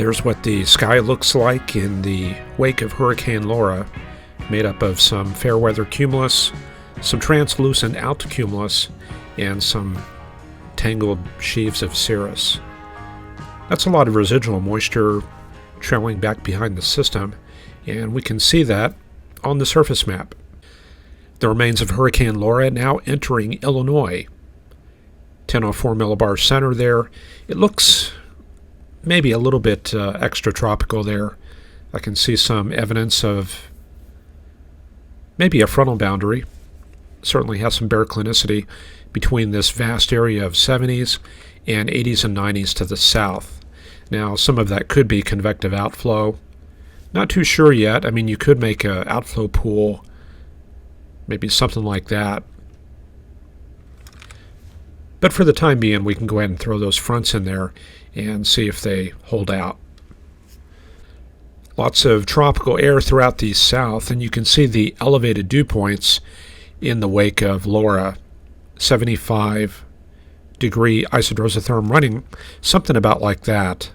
There's what the sky looks like in the wake of Hurricane Laura, made up of some fair weather cumulus, some translucent altocumulus, and some tangled sheaves of cirrus. That's a lot of residual moisture trailing back behind the system, and we can see that on the surface map. The remains of Hurricane Laura now entering Illinois. 1004 millibar center there. It looks maybe a little bit extratropical there. I can see some evidence of maybe a frontal boundary. Certainly has some baroclinicity between this vast area of 70s and 80s and 90s to the south. Now, some of that could be convective outflow. Not too sure yet. I mean, you could make an outflow pool, maybe something like that. But for the time being, we can go ahead and throw those fronts in there and see if they hold out. Lots of tropical air throughout the south, and you can see the elevated dew points in the wake of Laura. 75-degree isodrosotherm running, something about like that.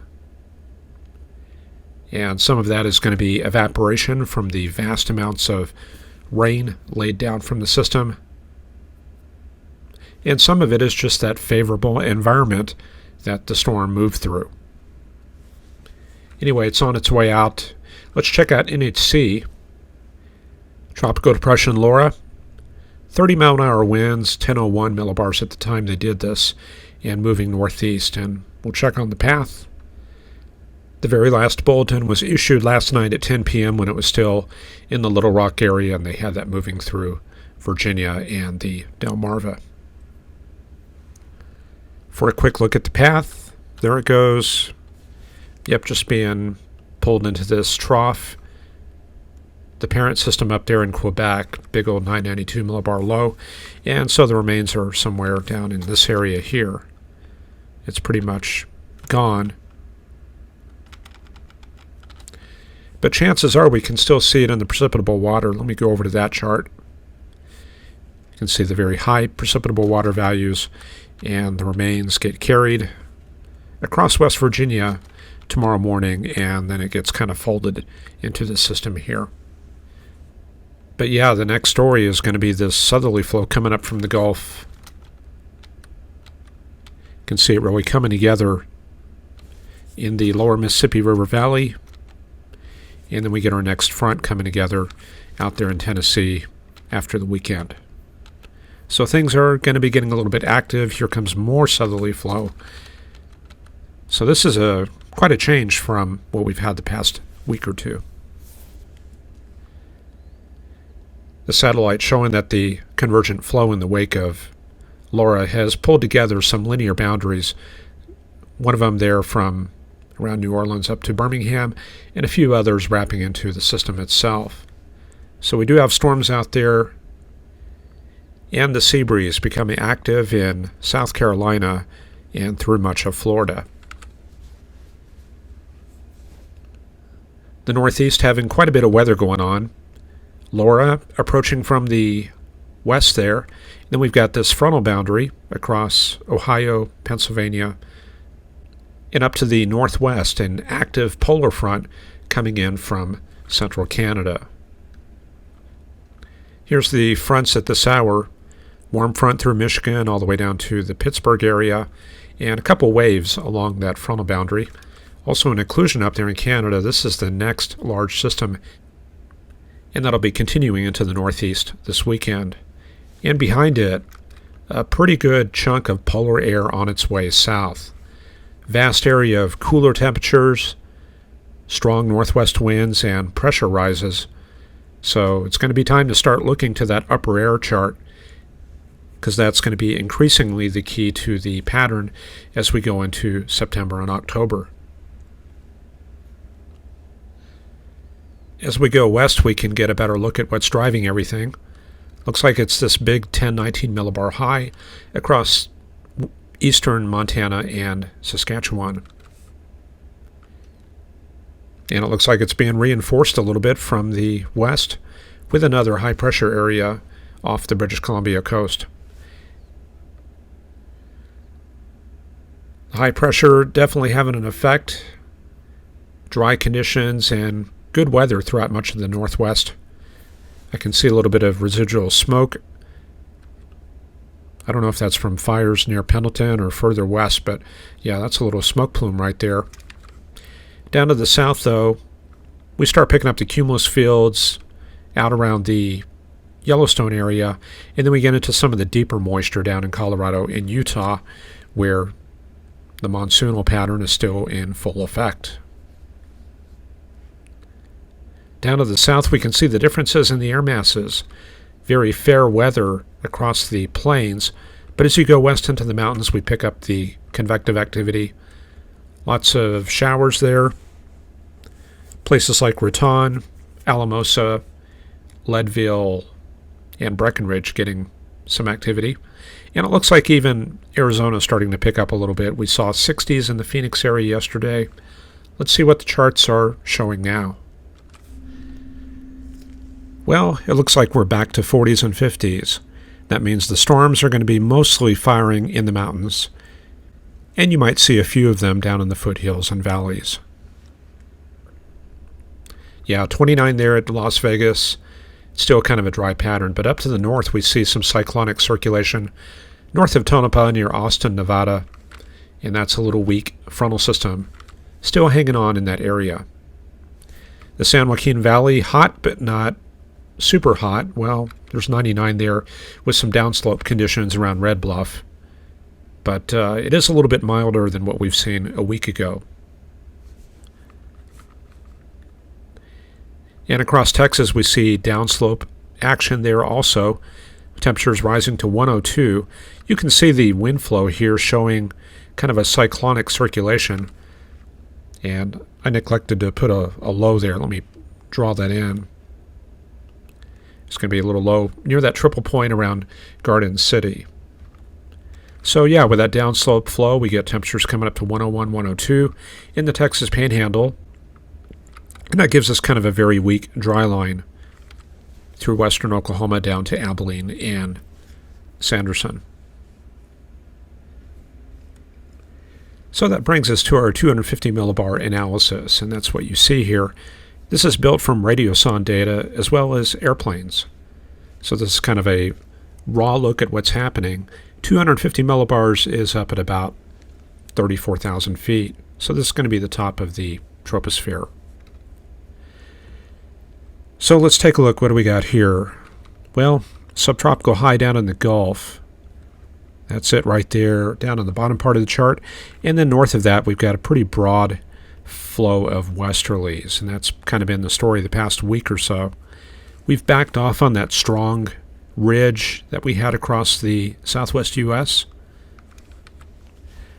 And some of that is going to be evaporation from the vast amounts of rain laid down from the system. And some of it is just that favorable environment that the storm moved through. Anyway, it's on its way out. Let's check out NHC. Tropical Depression Laura. 30-mile-an-hour winds, 1001 millibars at the time they did this, and moving northeast. And we'll check on the path. The very last bulletin was issued last night at 10 p.m. when it was still in the Little Rock area, and they had that moving through Virginia and the Delmarva. For a quick look at the path, there it goes. Yep, just being pulled into this trough. The parent system up there in Quebec, big old 992 millibar low, and so the remains are somewhere down in this area here. It's pretty much gone. But chances are we can still see it in the precipitable water. Let me go over to that chart. You can see the very high precipitable water values, and the remains get carried across West Virginia tomorrow morning, and then it gets kind of folded into the system here. But yeah, the next story is going to be this southerly flow coming up from the Gulf. You can see it really coming together in the lower Mississippi River Valley. And then we get our next front coming together out there in Tennessee after the weekend. So things are going to be getting a little bit active. Here comes more southerly flow. So this is quite a change from what we've had the past week or two. The satellite showing that the convergent flow in the wake of Laura has pulled together some linear boundaries. One of them there from around New Orleans up to Birmingham, and a few others wrapping into the system itself. So we do have storms out there, and the sea breeze becoming active in South Carolina and through much of Florida. The Northeast having quite a bit of weather going on. Laura approaching from the west there. Then we've got this frontal boundary across Ohio, Pennsylvania, and up to the northwest, an active polar front coming in from central Canada. Here's the fronts at this hour. Warm front through Michigan all the way down to the Pittsburgh area, and a couple waves along that frontal boundary. Also an occlusion up there in Canada. This is the next large system, and that'll be continuing into the northeast this weekend. And behind it, a pretty good chunk of polar air on its way south. Vast area of cooler temperatures, strong northwest winds, and pressure rises. So it's going to be time to start looking to that upper air chart, because that's going to be increasingly the key to the pattern as we go into September and October. As we go west, we can get a better look at what's driving everything. Looks like it's this big 1019 millibar high across eastern Montana and Saskatchewan. And it looks like it's being reinforced a little bit from the west with another high pressure area off the British Columbia coast. High pressure definitely having an effect. dry conditions and good weather throughout much of the northwest. I can see a little bit of residual smoke. I don't know if that's from fires near Pendleton or further west, but yeah, that's a little smoke plume right there. Down to the south, though, we start picking up the cumulus fields out around the Yellowstone area, and then we get into some of the deeper moisture down in Colorado and Utah, where the monsoonal pattern is still in full effect. Down to the south, we can see the differences in the air masses. Very fair weather across the plains, but as you go west into the mountains, we pick up the convective activity. Lots of showers there. Places like Raton, Alamosa, Leadville, and Breckenridge getting some activity. And it looks like even Arizona is starting to pick up a little bit. We saw 60s in the Phoenix area yesterday. Let's see what the charts are showing now. Well, it looks like we're back to 40s and 50s. That means the storms are going to be mostly firing in the mountains, and you might see a few of them down in the foothills and valleys. Yeah, 29 there at Las Vegas. Still kind of a dry pattern, but up to the north we see some cyclonic circulation north of Tonopah near Austin, Nevada, and that's a little weak frontal system still hanging on in that area. The San Joaquin Valley, hot but not super hot. Well, there's 99 there with some downslope conditions around Red Bluff, but it is a little bit milder than what we've seen a week ago. And across Texas, we see downslope action there also. Temperatures rising to 102. You can see the wind flow here showing kind of a cyclonic circulation. And I neglected to put a low there. Let me draw that in. It's going to be a little low near that triple point around Garden City. So yeah, with that downslope flow, we get temperatures coming up to 101, 102 in the Texas Panhandle. And that gives us kind of a very weak dry line through western Oklahoma down to Abilene and Sanderson. So that brings us to our 250 millibar analysis, and that's what you see here. This is built from radiosonde data as well as airplanes. So this is kind of a raw look at what's happening. 250 millibars is up at about 34,000 feet. So this is going to be the top of the troposphere. So let's take a look. What do we got here? Well, subtropical high down in the Gulf. That's it right there, down on the bottom part of the chart. And then north of that, we've got a pretty broad flow of westerlies, and that's kind of been the story the past week or so. We've backed off on that strong ridge that we had across the southwest U.S.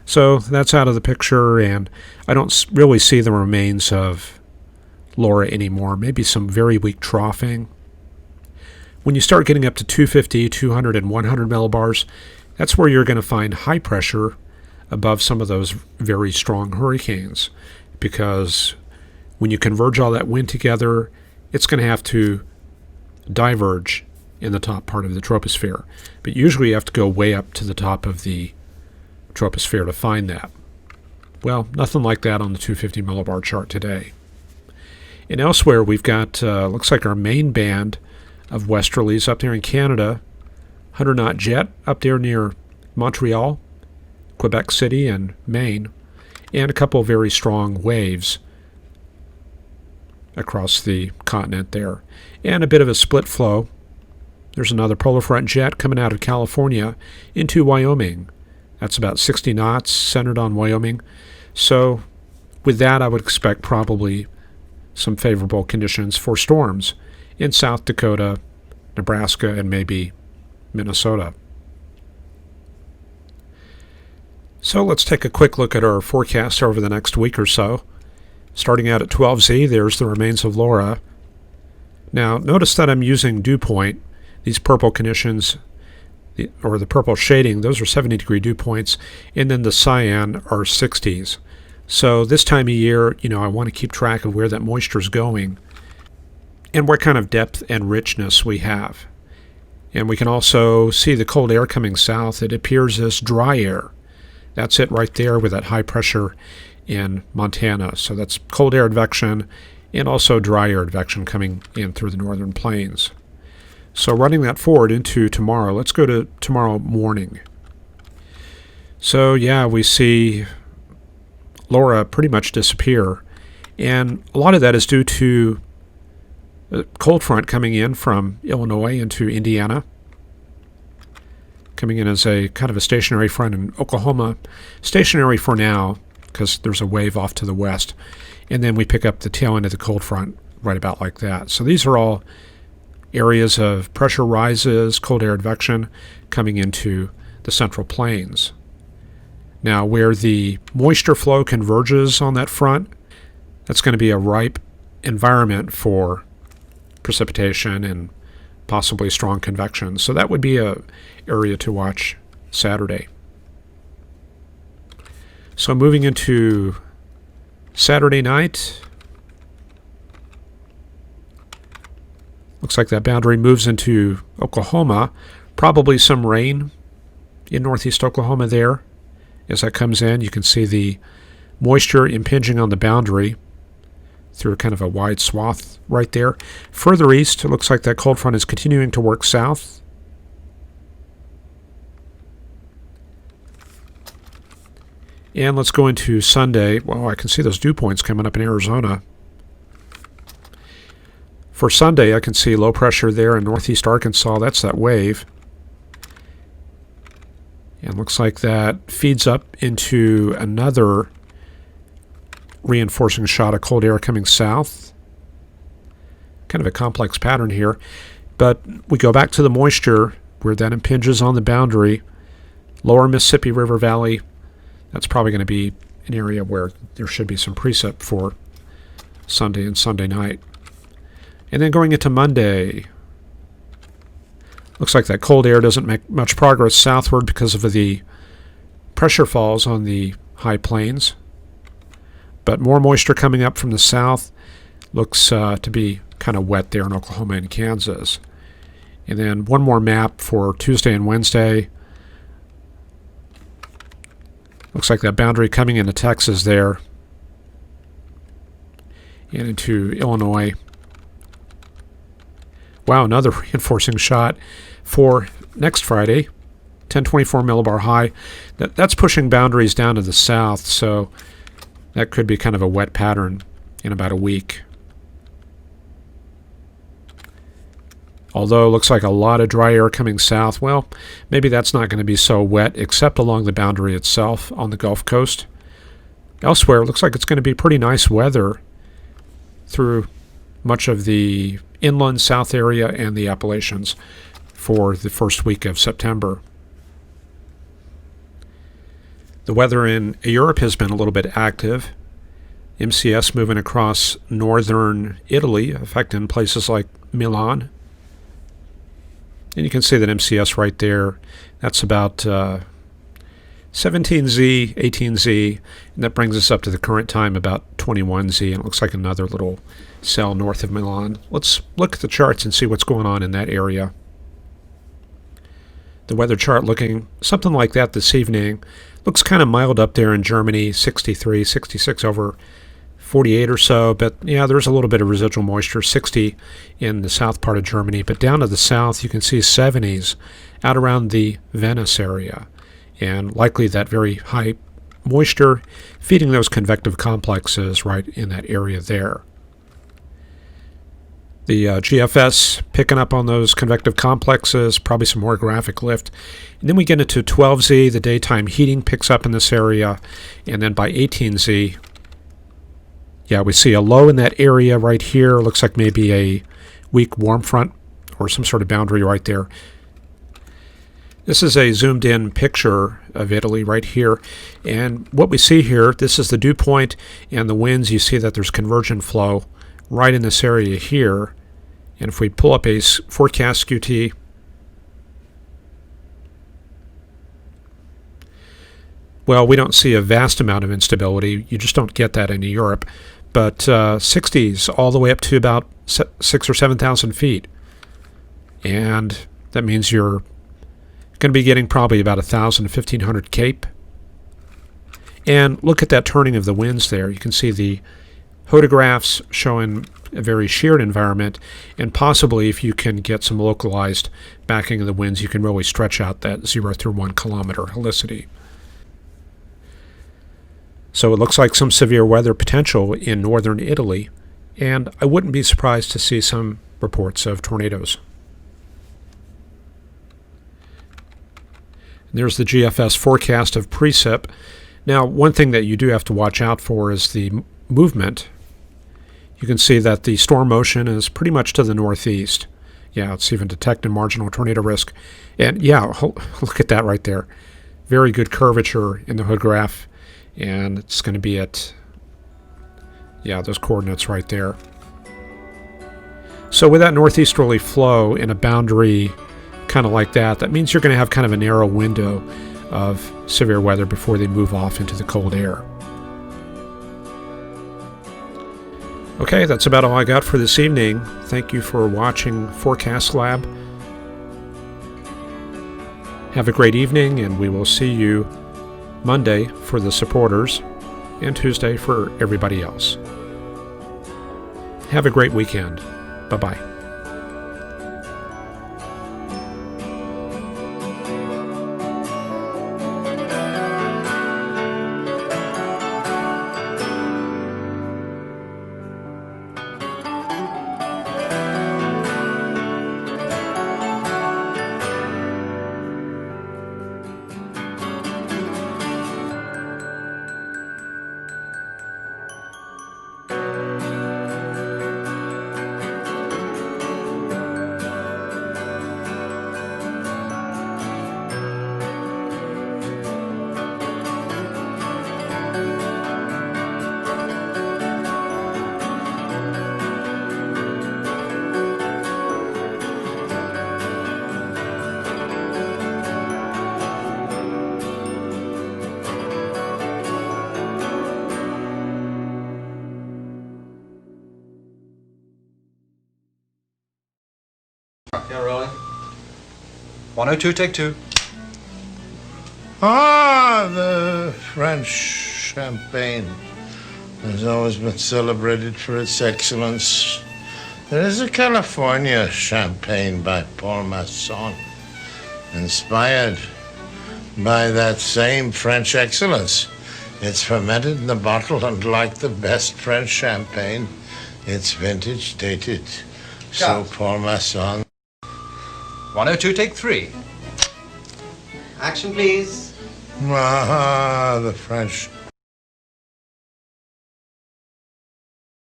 So that's out of the picture, and I don't really see the remains of Laura anymore. Maybe some very weak troughing. When you start getting up to 250, 200, and 100 millibars, that's where you're going to find high pressure above some of those very strong hurricanes, because when you converge all that wind together, it's going to have to diverge in the top part of the troposphere. But usually you have to go way up to the top of the troposphere to find that. Well, nothing like that on the 250 millibar chart today. And elsewhere, we've got, looks like our main band of westerlies up there in Canada, 100-knot jet up there near Montreal, Quebec City, and Maine, and a couple of very strong waves across the continent there. And a bit of a split flow. There's another polar front jet coming out of California into Wyoming. That's about 60 knots, centered on Wyoming. So with that, I would expect probably some favorable conditions for storms in South Dakota, Nebraska, and maybe Minnesota. So let's take a quick look at our forecast over the next week or so. Starting out at 12Z, there's the remains of Laura. Now, notice that I'm using dew point. These purple conditions, or the purple shading, those are 70-degree dew points, and then the cyan are 60s. So this time of year, I want to keep track of where that moisture is going and what kind of depth and richness we have. And we can also see the cold air coming south. It appears as dry air. That's it right there with that high pressure in Montana. So that's cold air advection and also dry air advection coming in through the northern plains. So running that forward into tomorrow, let's go to tomorrow morning. So yeah, we see Laura pretty much disappear, and a lot of that is due to a cold front coming in from Illinois into Indiana, coming in as a kind of a stationary front in Oklahoma, stationary for now because there's a wave off to the west, and then we pick up the tail end of the cold front right about like that. So these are all areas of pressure rises, cold air advection coming into the central plains. Now, where the moisture flow converges on that front, that's going to be a ripe environment for precipitation and possibly strong convection. So that would be a area to watch Saturday. So moving into Saturday night, looks like that boundary moves into Oklahoma. Probably some rain in northeast Oklahoma there. As that comes in, you can see the moisture impinging on the boundary through kind of a wide swath right there. Further east, it looks like that cold front is continuing to work south. And let's go into Sunday. Well, I can see those dew points coming up in Arizona. For Sunday, I can see low pressure there in northeast Arkansas. That's that wave. And looks like that feeds up into another reinforcing shot of cold air coming south. Kind of a complex pattern here. But we go back to the moisture where that impinges on the boundary. Lower Mississippi River Valley, that's probably going to be an area where there should be some precip for Sunday and Sunday night. And then going into Monday, looks like that cold air doesn't make much progress southward because of the pressure falls on the high plains. But more moisture coming up from the south. Looks to be kind of wet there in Oklahoma and Kansas. And then one more map for Tuesday and Wednesday. Looks like that boundary coming into Texas there and into Illinois. Wow, another reinforcing shot for next Friday, 1024 millibar high. That's pushing boundaries down to the south, so that could be kind of a wet pattern in about a week. Although it looks like a lot of dry air coming south, well, maybe that's not going to be so wet except along the boundary itself on the Gulf Coast. Elsewhere, it looks like it's going to be pretty nice weather through much of the inland south area and the Appalachians for the first week of September. The weather in Europe has been a little bit active. MCS moving across northern Italy, affecting places like Milan. And you can see that MCS right there, that's about 17Z, 18Z, and that brings us up to the current time about 21Z, and it looks like another little cell north of Milan. Let's look at the charts and see what's going on in that area. The weather chart looking something like that this evening. Looks kind of mild up there in Germany, 63, 66 over 48 or so, but yeah, there's a little bit of residual moisture, 60 in the south part of Germany, but down to the south you can see 70s out around the Venice area, and likely that very high moisture feeding those convective complexes right in that area there. The GFS picking up on those convective complexes, probably some more graphic lift. And then we get into 12Z, the daytime heating picks up in this area, and then by 18Z, yeah, we see a low in that area right here. Looks like maybe a weak warm front or some sort of boundary right there. This is a zoomed in picture of Italy right here. And what we see here, this is the dew point and the winds. You see that there's convergent flow right in this area here. And if we pull up a forecast skew-t, well, we don't see a vast amount of instability. You just don't get that in Europe. But 60s all the way up to about 6,000 or 7,000 feet. And that means you're going to be getting probably about 1,000 to 1,500 cape. And look at that turning of the winds there. You can see the photographs showing a very sheared environment, and possibly if you can get some localized backing of the winds, you can really stretch out that 0 through 1 kilometer helicity. So it looks like some severe weather potential in northern Italy, and I wouldn't be surprised to see some reports of tornadoes. And there's the GFS forecast of precip. Now, one thing that you do have to watch out for is the movement. You can see that the storm motion is pretty much to the northeast. Yeah, it's even detecting marginal tornado risk. And yeah, look at that right there. Very good curvature in the hood graph. And it's going to be at, yeah, those coordinates right there. So with that northeasterly flow in a boundary kind of like that, that means you're going to have kind of a narrow window of severe weather before they move off into the cold air. Okay, that's about all I got for this evening. Thank you for watching Forecast Lab. Have a great evening, and we will see you Monday for the supporters and Tuesday for everybody else. Have a great weekend. Bye-bye. Yeah, rolling. 102, take 2. Ah, the French champagne has always been celebrated for its excellence. There is a California champagne by Paul Masson, inspired by that same French excellence. It's fermented in the bottle, and like the best French champagne, it's vintage dated. So Paul Masson. 102, take 3. Action, please. Ah, the French